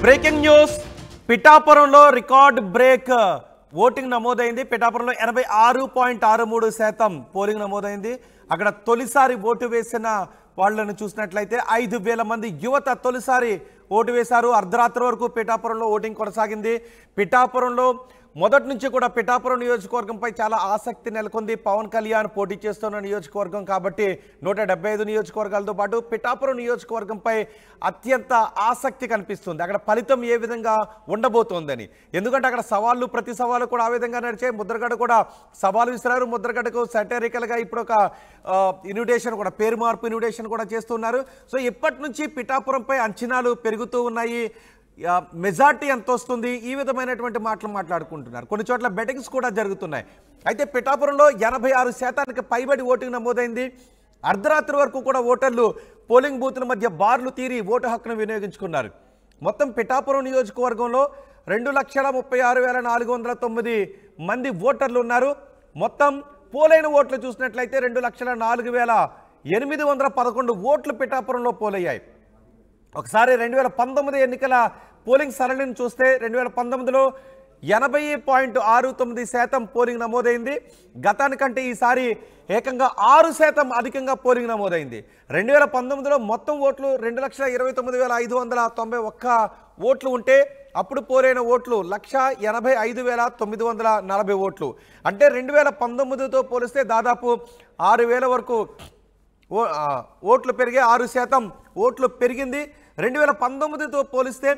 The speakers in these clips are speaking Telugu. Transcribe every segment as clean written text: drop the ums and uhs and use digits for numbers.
బ్రేకింగ్ న్యూస్ పిఠాపురంలో రికార్డ్ బ్రేక్ ఓటింగ్ నమోదైంది. పిఠాపురంలో 86.63% పోలింగ్ నమోదైంది. అక్కడ తొలిసారి ఓటు వేసిన వాళ్ళను చూసినట్లయితే 5,000 మంది యువత తొలిసారి ఓటు వేశారు. అర్ధరాత్రి వరకు పిఠాపురంలో ఓటింగ్ కొనసాగింది. పిఠాపురంలో మొదటి నుంచి కూడా పిఠాపురం నియోజకవర్గంపై చాలా ఆసక్తి నెలకొంది. పవన్ కళ్యాణ్ పోటీ చేస్తున్న నియోజకవర్గం కాబట్టి 175 నియోజకవర్గాలతో పాటు పిఠాపురం నియోజకవర్గంపై అత్యంత ఆసక్తి కనిపిస్తుంది. అక్కడ ఫలితం ఏ విధంగా ఉండబోతోందని. ఎందుకంటే అక్కడ సవాళ్ళు ప్రతి సవాలు కూడా ఆ విధంగా నడిచాయి. ముద్రగడ కూడా సవాలు విసిరారు. ముద్రగడకు సటరికల్గా ఇప్పుడు ఒక ఇన్విటేషన్ కూడా, పేరు మార్పు ఇన్విటేషన్ కూడా చేస్తున్నారు. సో ఇప్పటి నుంచి పిఠాపురంపై అంచనాలు పెరుగుతూ ఉన్నాయి. మెజార్టీ ఎంత వస్తుంది, ఈ విధమైనటువంటి మాటలు మాట్లాడుకుంటున్నారు. కొన్ని చోట్ల బెట్టింగ్స్ కూడా జరుగుతున్నాయి. అయితే పిఠాపురంలో 86% పైబడి ఓటింగ్ నమోదైంది. అర్ధరాత్రి వరకు కూడా ఓటర్లు పోలింగ్ బూత్ల మధ్య బార్లు తీరి ఓటు హక్కును వినియోగించుకున్నారు. మొత్తం పిఠాపురం నియోజకవర్గంలో 2,36,409 మంది ఓటర్లు ఉన్నారు. మొత్తం పోలైన ఓట్లు చూసినట్లయితే 2,04,811 ఓట్లు పిఠాపురంలో పోలయ్యాయి. ఒకసారి 2019 ఎన్నికల పోలింగ్ సరళిని చూస్తే 2019లో 80.69% పోలింగ్ నమోదైంది. గతానికంటే ఈసారి ఏకంగా 6% అధికంగా పోలింగ్ నమోదైంది. 2019లో మొత్తం ఓట్లు 2,29,591 ఓట్లు ఉంటే అప్పుడు పోలైన ఓట్లు 1,85,940 ఓట్లు. అంటే 2019తో పోలిస్తే దాదాపు 6,000 వరకు ఓట్లు పెరిగే 6% ఓట్లు పెరిగింది. 2019తో పోలిస్తే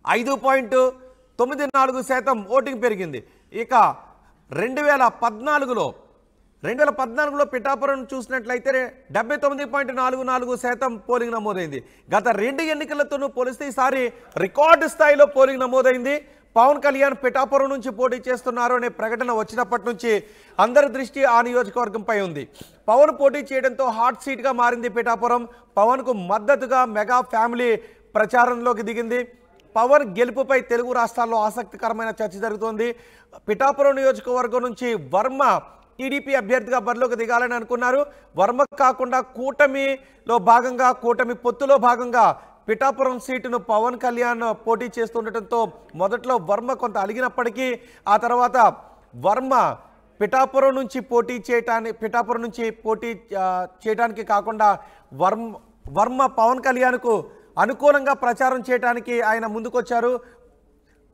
5.94% ఓటింగ్ పెరిగింది. ఇక 2014లో పిఠాపురం చూసినట్లయితే 79.44% పోలింగ్ నమోదైంది. గత 2 ఎన్నికలతోనూ పోలిస్తే ఈసారి రికార్డు స్థాయిలో పోలింగ్ నమోదైంది. పవన్ కళ్యాణ్ పిఠాపురం నుంచి పోటీ చేస్తున్నారు అనే ప్రకటన వచ్చినప్పటి నుంచి అందరి దృష్టి ఆ నియోజకవర్గంపై ఉంది. పవన్ పోటీ చేయడంతో హాట్ సీట్గా మారింది పిఠాపురం. పవన్కు మద్దతుగా మెగా ఫ్యామిలీ ప్రచారంలోకి దిగింది. పవన్ గెలుపుపై తెలుగు రాష్ట్రాల్లో ఆసక్తికరమైన చర్చ జరుగుతోంది. పిఠాపురం నియోజకవర్గం నుంచి వర్మ టీడీపీ అభ్యర్థిగా బరిలోకి దిగాలని అనుకున్నారు. వర్మ కాకుండా కూటమిలో భాగంగా, కూటమి పొత్తులో భాగంగా పిఠాపురం సీటును పవన్ కళ్యాణ్ పోటీ చేస్తుండటంతో మొదట్లో వర్మ కొంత అలిగినప్పటికీ ఆ తర్వాత వర్మ పిఠాపురం నుంచి పోటీ చేయడానికి కాకుండా వర్మ పవన్ కళ్యాణ్కు అనుకూలంగా ప్రచారం చేయడానికి ఆయన ముందుకొచ్చారు.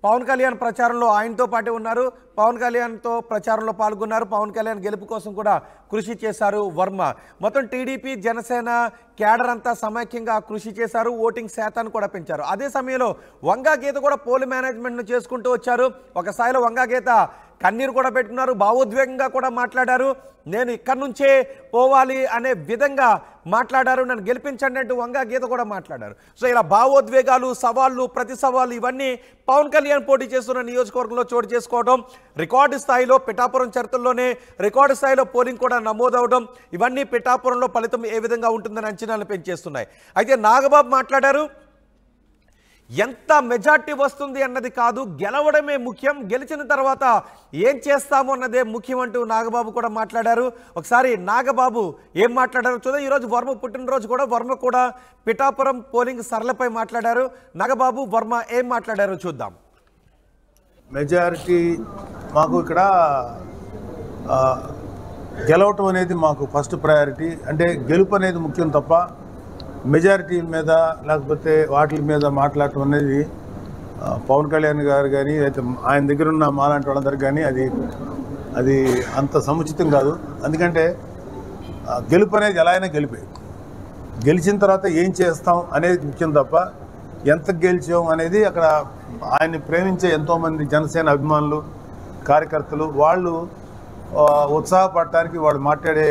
పవన్ కళ్యాణ్ ప్రచారంలో ఆయనతో పాటు ఉన్నారు. పవన్ కళ్యాణ్తో ప్రచారంలో పాల్గొన్నారు. పవన్ కళ్యాణ్ గెలుపు కోసం కూడా కృషి చేశారు వర్మ. మొత్తం టీడీపీ జనసేన క్యాడర్ అంతా సమైక్యంగా కృషి చేశారు. ఓటింగ్ శాతాన్ని కూడా పెంచారు. అదే సమయంలో వంగా గీత కూడా పోల్ మేనేజ్మెంట్ను చేసుకుంటూ వచ్చారు. ఒక స్థాయిలో వంగా గీత కన్నీరు కూడా పెట్టుకున్నారు. భావోద్వేగంగా కూడా మాట్లాడారు. నేను ఇక్కడి నుంచే పోవాలి అనే విధంగా మాట్లాడారు. నన్ను గెలిపించండి అంటూ వంగా గీత కూడా మాట్లాడారు. సో ఇలా భావోద్వేగాలు, సవాళ్ళు, ప్రతి సవాళ్ళు ఇవన్నీ పవన్ కళ్యాణ్ పోటీ చేస్తున్న నియోజకవర్గంలో చోటు చేసుకోవడం, రికార్డు స్థాయిలో పిఠాపురం చరిత్రలోనే రికార్డు స్థాయిలో పోలింగ్ కూడా నమోదవడం, ఇవన్నీ పిఠాపురంలో ఫలితం ఏ విధంగా ఉంటుందని అంచనాలు పెంచేస్తున్నాయి. అయితే నాగబాబు మాట్లాడారు. ఎంత మెజార్టీ వస్తుంది అన్నది కాదు, గెలవడమే ముఖ్యం, గెలిచిన తర్వాత ఏం చేస్తాము అన్నదే ముఖ్యం అంటూ నాగబాబు కూడా మాట్లాడారు. ఒకసారి నాగబాబు ఏం మాట్లాడారు చూద్దాం. ఈరోజు వర్మ పుట్టినరోజు కూడా, వర్మ కూడా పిఠాపురం పోలింగ్ సరళపై మాట్లాడారు. నాగబాబు, వర్మ ఏం మాట్లాడారో చూద్దాం. మెజారిటీ మాకు ఇక్కడ గెలవటం అనేది మాకు ఫస్ట్ ప్రయారిటీ. అంటే గెలుపు అనేది ముఖ్యం తప్ప మెజారిటీ మీద లేకపోతే వాటి మీద మాట్లాడటం అనేది పవన్ కళ్యాణ్ గారు కానీ అయితే ఆయన దగ్గర ఉన్న మాలాంటి వాళ్ళందరికీ కానీ అది అంత సముచితం కాదు. ఎందుకంటే గెలుపు అనేది ఎలా అయినా గెలిచిన తర్వాత ఏం చేస్తాం అనేది ముఖ్యం తప్ప ఎంత గెలిచాం అనేది అక్కడ ఆయన్ని ప్రేమించే ఎంతోమంది జనసేన అభిమానులు, కార్యకర్తలు వాళ్ళు ఉత్సాహపడటానికి వాళ్ళు మాట్లాడే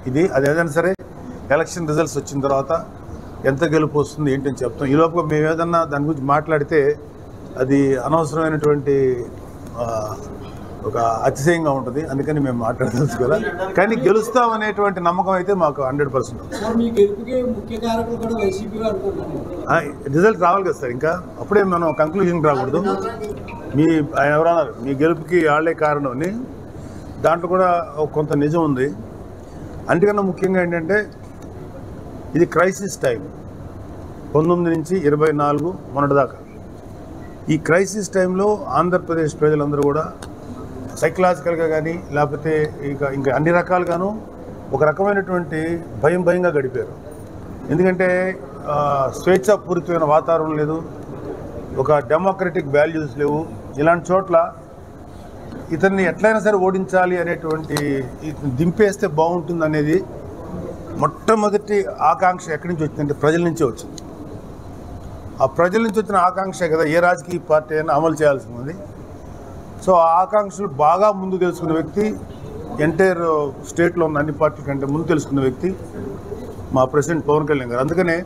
అది ఏదైనా సరే ఎలక్షన్ రిజల్ట్స్ వచ్చిన తర్వాత ఎంత గెలుపు వస్తుంది ఏంటని చెప్తాం. ఈ లోపల మేము ఏదన్నా దాని గురించి మాట్లాడితే అది అనవసరమైనటువంటి ఒక అతిశయంగా ఉంటుంది. అందుకని మేము మాట్లాడవచ్చు కదా. కానీ గెలుస్తాం అనేటువంటి నమ్మకం అయితే మాకు 100%. రిజల్ట్ రావాలి కదా సార్, ఇంకా అప్పుడే మనం కంక్లూజన్కి రాకూడదు. ఆయన ఎవరన్నారు మీ గెలుపుకి వాళ్ళే కారణం అని, దాంట్లో కూడా కొంత నిజం ఉంది. అందుకన్నా ముఖ్యంగా ఏంటంటే ఇది క్రైసిస్ టైం. 19 నుంచి 24 మొన్నటిదాకా ఈ క్రైసిస్ టైంలో ఆంధ్రప్రదేశ్ ప్రజలందరూ కూడా సైకలాజికల్గా కానీ లేకపోతే ఇంకా అన్ని రకాలుగాను ఒక రకమైనటువంటి భయంగా గడిపారు. ఎందుకంటే స్వేచ్ఛాపూరితమైన వాతావరణం లేదు, ఒక డెమోక్రటిక్ వాల్యూస్ లేవు. ఇలాంటి చోట్ల ఇతన్ని ఎట్లయినా సరే ఓడించాలి అనేటువంటి దింపేస్తే బాగుంటుంది అనేది మొట్టమొదటి ఆకాంక్ష ఎక్కడి నుంచి వచ్చిందంటే ప్రజల నుంచే వచ్చింది. ఆ ప్రజల నుంచి వచ్చిన ఆకాంక్ష కదా ఏ రాజకీయ పార్టీ అయినా అమలు చేయాల్సి ఉంది. సో ఆ ఆకాంక్షలు బాగా ముందు తెలుసుకున్న వ్యక్తి, ఎంటైర్ స్టేట్లో ఉన్న అన్ని పార్టీల కంటే ముందు తెలుసుకున్న వ్యక్తి మా ప్రెసిడెంట్ పవన్ కళ్యాణ్ గారు. అందుకనే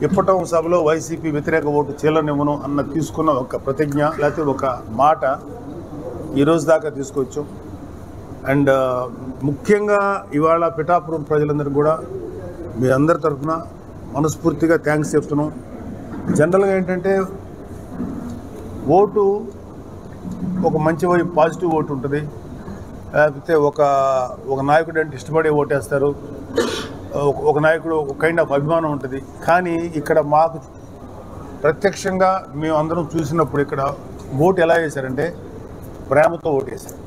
ఇప్పటం సభలో వైసీపీ వ్యతిరేక ఓటు చీలనివ్వను అన్న తీసుకున్న ఒక ప్రతిజ్ఞ లేకపోతే ఒక మాట ఈరోజు దాకా తీసుకొచ్చాం. అండ్ ముఖ్యంగా ఇవాళ పిఠాపురం ప్రజలందరూ కూడా మీ అందరి తరఫున మనస్ఫూర్తిగా థ్యాంక్స్ చెప్తున్నాం. జనరల్గా ఏంటంటే ఓటు ఒక మంచి వైపు పాజిటివ్ ఓటు ఉంటుంది, లేకపోతే ఒక నాయకుడు అంటే ఇష్టపడే ఓటేస్తారు, ఒక నాయకుడు ఒక కైండ్ ఆఫ్ అభిమానం ఉంటుంది. కానీ ఇక్కడ మాకు ప్రత్యక్షంగా మేము అందరం చూసినప్పుడు ఇక్కడ ఓటు ఎలా వేశారంటే ప్రేమతో ఓటేశారు.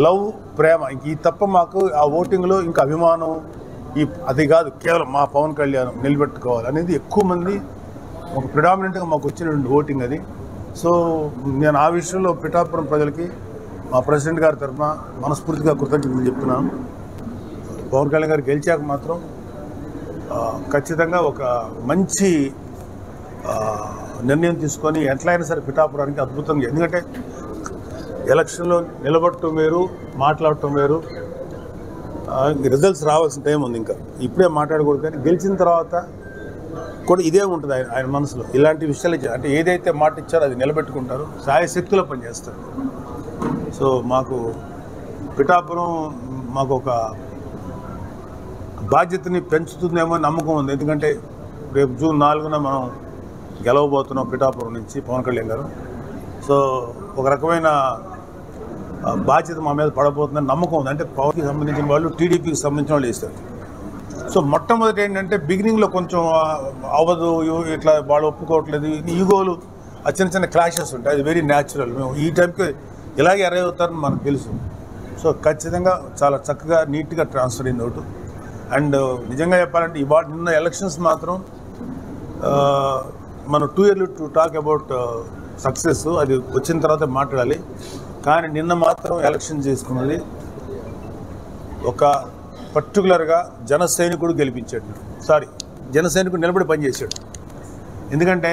లవ్, ప్రేమ, ఇంక ఈ తప్ప మాకు ఆ ఓటింగ్లో ఇంకా అభిమానం అది కాదు, కేవలం మా పవన్ కళ్యాణ్ నిలబెట్టుకోవాలి అనేది ఎక్కువ మంది ఒక ప్రిడామినెంట్గా మాకు వచ్చినటువంటి ఓటింగ్ అది. సో నేను ఆ విషయంలో పిఠాపురం ప్రజలకి మా ప్రెసిడెంట్ గారి తరఫున మనస్ఫూర్తిగా కృతజ్ఞతలు చెప్తున్నాను. పవన్ కళ్యాణ్ గారు గెలిచాక మాత్రం ఖచ్చితంగా ఒక మంచి నిర్ణయం తీసుకొని ఎట్లయినా సరే పిఠాపురానికి అద్భుతంగా, ఎందుకంటే ఎలక్షన్లో నిలబడటం వేరు, మాట్లాడటం వేరు, రిజల్ట్స్ రావాల్సిన టైం ఉంది, ఇంకా ఇప్పుడే మాట్లాడకూడదు. కానీ గెలిచిన తర్వాత కూడా ఇదే ఉంటుంది ఆయన మనసులో. ఇలాంటి విషయాలు అంటే ఏదైతే మాట ఇచ్చారో అది నిలబెట్టుకుంటారు, సాయశక్తిలో పనిచేస్తారు. సో మాకు పిఠాపురం మాకు ఒక బాధ్యతని పెంచుతుందేమో నమ్మకం ఉంది. ఎందుకంటే రేపు జూన్ 4న మనం గెలవబోతున్నాం పిఠాపురం నుంచి పవన్ కళ్యాణ్ గారు. సో ఒక రకమైన బాధ్యత మా మీద పడబోతుందని నమ్మకం ఉంది. అంటే పవర్కి సంబంధించిన వాళ్ళు, టీడీపీకి సంబంధించిన వాళ్ళు వేస్తారు. సో మొట్టమొదటి ఏంటంటే బిగినింగ్లో కొంచెం అవ్వదు, ఇట్లా వాళ్ళు ఒప్పుకోవట్లేదు, ఈగోలు, ఆ చిన్న క్లాషెస్ ఉంటాయి. అది వెరీ న్యాచురల్. మేము ఈ టైంకి ఇలాగే అరైవ్ అవుతారని మనకు తెలుసు. సో ఖచ్చితంగా చాలా చక్కగా నీట్గా ట్రాన్స్ఫర్ అయింది ఓటు. అండ్ నిజంగా చెప్పాలంటే ఇవాళ నిన్న ఎలక్షన్స్ మాత్రం మనం too early to talk about success, అది వచ్చిన తర్వాత మాట్లాడాలి. కానీ నిన్న మాత్రం ఎలక్షన్ చేసుకున్నది ఒక పర్టికులర్గా జన సైనికుడు గెలిపించాడు. జన సైనికుడు నిలబడి పనిచేశాడు. ఎందుకంటే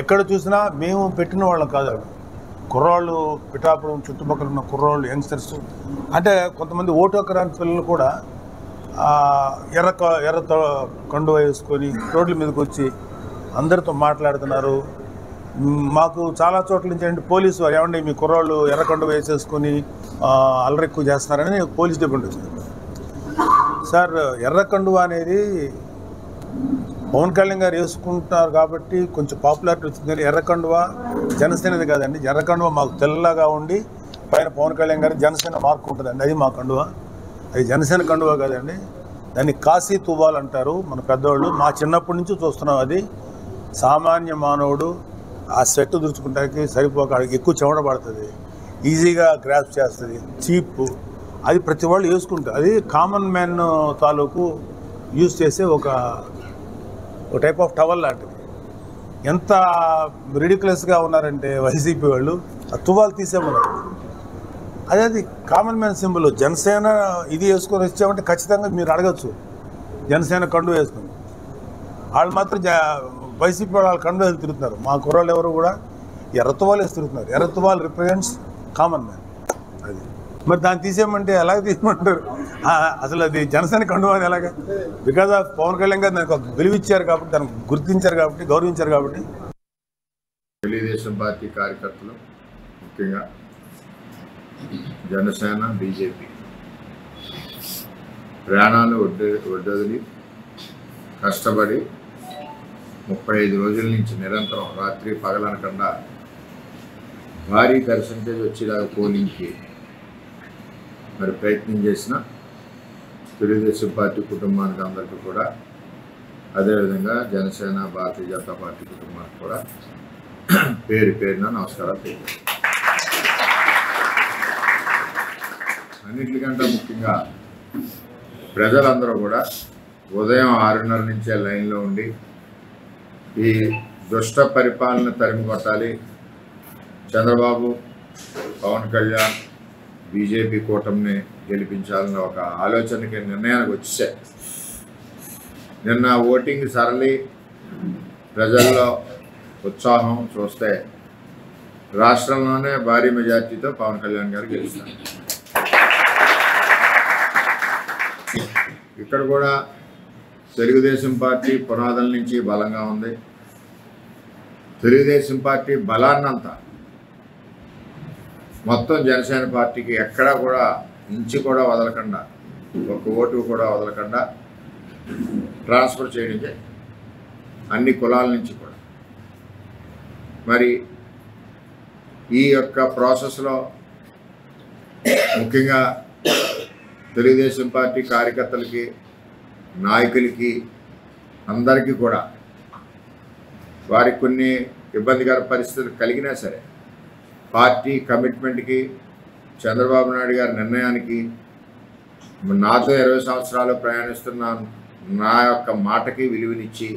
ఎక్కడ చూసినా మేము పెట్టిన వాళ్ళం కాదు, కుర్రాళ్ళు, పిఠాపురం చుట్టుపక్కల ఉన్న కుర్రాళ్ళు, యంగ్స్టర్స్, అంటే కొంతమంది ఓటు హక్కు పిల్లలు కూడా ఎర్ర కండువ వేసుకొని రోడ్ల మీదకి వచ్చి అందరితో మాట్లాడుతున్నారు. మాకు చాలా చోట్ల నుంచి అంటే పోలీసు వారు ఏమండి మీ కుర్రాళ్ళు ఎర్ర కండువ వేసేసుకొని అల్లరి ఎక్కువ చేస్తున్నారని పోలీస్ డిపార్ట్మెంట్ వచ్చింది. సార్, ఎర్ర కండువ అనేది పవన్ కళ్యాణ్ గారు వేసుకుంటున్నారు కాబట్టి కొంచెం పాపులారిటీ వచ్చింది. కానీ ఎర్ర కండువ జనసేనది కాదండి. ఎర్ర కండువ మాకు తెల్లగా ఉండి పైన పవన్ కళ్యాణ్ గారు జనసేన మార్క్ ఉంటుందండి, అది మా కండువ. అది జనసేన కండువ కాదండి, దాన్ని కాశీ తువ్వాలు అంటారు మన పెద్దవాళ్ళు. మా చిన్నప్పటి నుంచి చూస్తున్నాం. అది సామాన్య మానవుడు ఆ సెట్ దురుచుకుంటానికి సరిపోక ఎక్కువ చెమట పడుతుంది, ఈజీగా గ్రాప్ చేస్తుంది, చీప్. అది ప్రతి వాళ్ళు వేసుకుంటారు. అది కామన్ మ్యాన్ తాలూకు యూజ్ చేసే ఒక టైప్ ఆఫ్ టవల్ లాంటిది. ఎంత రిడిక్యులస్గా ఉన్నారంటే వైసీపీ వాళ్ళు ఆ తువ్వాలు తీసేమన్నారు. అది కామన్ మ్యాన్ సింబల్. జనసేన ఇది వేసుకొని వచ్చామంటే ఖచ్చితంగా మీరు అడగచ్చు, జనసేన కండు వేసుకుని. వాళ్ళు మాత్రం వైసీపీ వాళ్ళు కండు వేసి తిరుగుతున్నారు. మా కుర్రాళ్ళు ఎవరు కూడా ఎర్రతువాలు వేసి తిరుగుతున్నారు. ఎర్రతువాలు రిప్రజెంట్స్ కామన్ మ్యాన్. అది మరి దాన్ని తీసేయమంటే ఎలాగ తీసేయమంటారు? అసలు అది జనసేన కండు అని ఎలాగ? బికాజ్ ఆఫ్ పవన్ కళ్యాణ్ గారు దానికి ఒక విలువిచ్చారు కాబట్టి, దానికి గుర్తించారు కాబట్టి, గౌరవించారు కాబట్టి. తెలుగుదేశం పార్టీ కార్యకర్తలు, ముఖ్యంగా జనసేన, బీజేపీ ప్రాణాలు ఒడ్డొదిలి కష్టపడి 35 రోజుల నుంచి నిరంతరం రాత్రి పగలనకుండా భారీ పర్సంటేజ్ వచ్చేలాగా పోలింగ్కి ప్రయత్నం చేసిన తెలుగుదేశం పార్టీ కుటుంబానికి అందరికీ కూడా అదేవిధంగా జనసేన భారతీయ జనతా పార్టీ కుటుంబానికి కూడా పేరు పేరున నమస్కారాలు తెలియజేస్తాను. అన్నింటికంటే ముఖ్యంగా ప్రజలందరూ కూడా ఉదయం 6:30 నుంచే లైన్లో ఉండి ఈ దుష్ట పరిపాలన తరిమి కొట్టాలి, చంద్రబాబు పవన్ కళ్యాణ్ బీజేపీ కూటమిని గెలిపించాలన్న ఒక ఆలోచనకి నిర్ణయానికి వచ్చేసాయి. నిన్న ఓటింగ్ సరళి ప్రజల్లో ఉత్సాహం చూస్తే రాష్ట్రంలోనే భారీ మెజార్టీతో పవన్ కళ్యాణ్ గారు గెలుస్తారు. ఇక్కడ కూడా తెలుగుదేశం పార్టీ పునాదుల నుంచి బలంగా ఉంది. తెలుగుదేశం పార్టీ బలాన్నంతా మొత్తం జనసేన పార్టీకి ఎక్కడా కూడా ఇంచు కూడా వదలకుండా, ఒక ఓటు కూడా వదలకుండా ట్రాన్స్ఫర్ చేయడం జరిగింది అన్ని కులాల నుంచి కూడా. మరి ఈ యొక్క ప్రాసెస్లో ముఖ్యంగా తెలుగుదేశం పార్టీ కార్యకర్తలకి, నాయకులకి అందరికీ కూడా వారికి కొన్ని ఇబ్బందికర పరిస్థితులు కలిగినా సరే పార్టీ కమిట్మెంట్కి, చంద్రబాబు నాయుడు గారి నిర్ణయానికి, నాతో 20 సంవత్సరాలు ప్రయాణిస్తున్న నా యొక్క మాటకి విలువనిచ్చి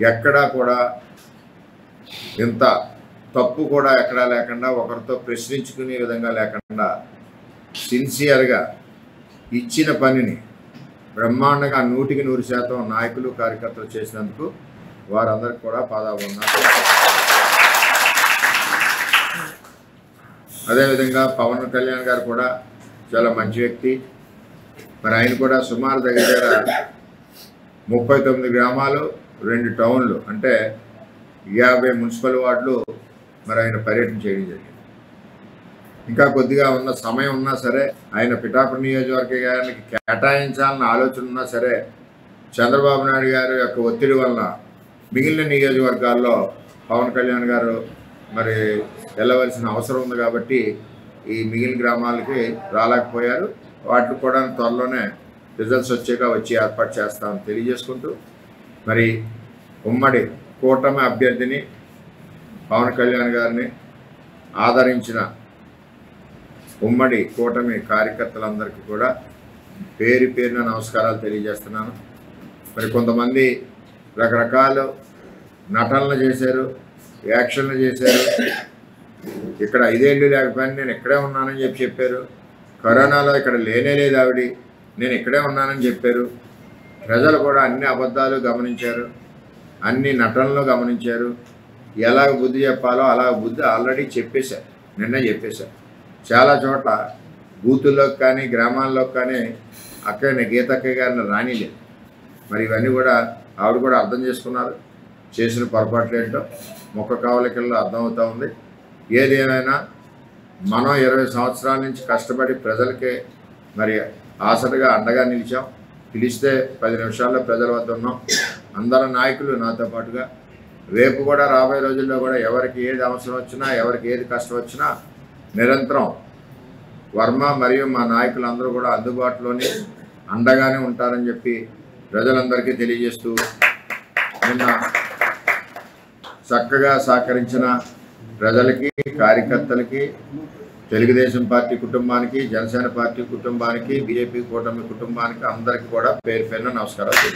ఎక్కడా కూడా ఇంత తప్పు కూడా ఎక్కడా లేకుండా, ఒకరితో ప్రశ్నించుకునే విధంగా లేకుండా సిన్సియర్గా ఇచ్చిన పనిని బ్రహ్మాండంగా 100% నాయకులు కార్యకర్తలు చేసినందుకు వారందరికీ కూడా పాదాభివందనాలు. అదేవిధంగా పవన్ కళ్యాణ్ గారు కూడా చాలా మంచి వ్యక్తి. మరి ఆయన కూడా సుమారు దగ్గర 39 గ్రామాలు, 2 టౌన్లు, అంటే 50 మున్సిపల్ వార్డులు మరి ఆయన పర్యటన చేయడం జరిగింది. ఇంకా కొద్దిగా ఉన్న సమయం ఉన్నా సరే, ఆయన పిఠాపురం నియోజకవర్గానికి కేటాయించాలన్న ఆలోచన ఉన్నా సరే, చంద్రబాబు నాయుడు గారి యొక్క ఒత్తిడి వలన మిగిలిన నియోజకవర్గాల్లో పవన్ కళ్యాణ్ గారు మరి వెళ్ళవలసిన అవసరం ఉంది కాబట్టి ఈ మిగిలిన గ్రామాలకి రాలేకపోయారు. వాటికి కూడా త్వరలోనే రిజల్ట్స్ వచ్చి ఏర్పాటు చేస్తామని తెలియజేసుకుంటూ, మరి ఉమ్మడి కూటమి అభ్యర్థిని పవన్ కళ్యాణ్ గారిని ఆదరించిన ఉమ్మడి కూటమి కార్యకర్తలందరికీ కూడా పేరు పేరున నమస్కారాలు తెలియజేస్తున్నాను. మరి కొంతమంది రకరకాల నటనలు చేశారు, యాక్షన్లు చేశారు. ఇక్కడ 5 ఏళ్ళు లేకపోయినా నేను ఇక్కడే ఉన్నానని చెప్పారు. కరోనాలో ఇక్కడ లేనే లేదు ఆవిడ, నేను ఇక్కడే ఉన్నానని చెప్పారు. ప్రజలు కూడా అన్ని అబద్ధాలు గమనించారు, అన్ని నటనలు గమనించారు. ఎలాగ బుద్ధి చెప్పాలో అలాగ బుద్ధి ఆల్రెడీ చెప్పేశారు, నిన్న చెప్పేశారు. చాలా చోట్ల బూతుల్లోకి కానీ గ్రామాల్లోకి కానీ అక్కడనే గీతక్క గారిని రానిలేదు. మరి ఇవన్నీ కూడా ఆవిడ కూడా అర్థం చేసుకున్నారు. చేసిన పొరపాట్లు ఏంటో మొక్క కావలికల్లో అర్థమవుతూ ఉంది. ఏది ఏమైనా మనం 20 సంవత్సరాల నుంచి కష్టపడి ప్రజలకే మరి ఆసటగా అండగా నిలిచాం. పిలిస్తే 10 నిమిషాల్లో ప్రజల వద్ద ఉన్నాం. అందరు నాయకులు నాతో పాటుగా రేపు కూడా రాబోయే రోజుల్లో కూడా ఎవరికి ఏది అవసరం వచ్చినా, ఎవరికి ఏది కష్టం వచ్చినా నిరంతరం వర్మ మరియు మా నాయకులందరూ కూడా అందుబాటులోనే అండగానే ఉంటారని చెప్పి ప్రజలందరికీ తెలియజేస్తూ, నిన్న చక్కగా సహకరించిన ప్రజలకి, కార్యకర్తలకి, తెలుగుదేశం పార్టీ కుటుంబానికి, జనసేన పార్టీ కుటుంబానికి, బీజేపీ కూటమి కుటుంబానికి అందరికీ కూడా పేరు పేరున నమస్కారాలు.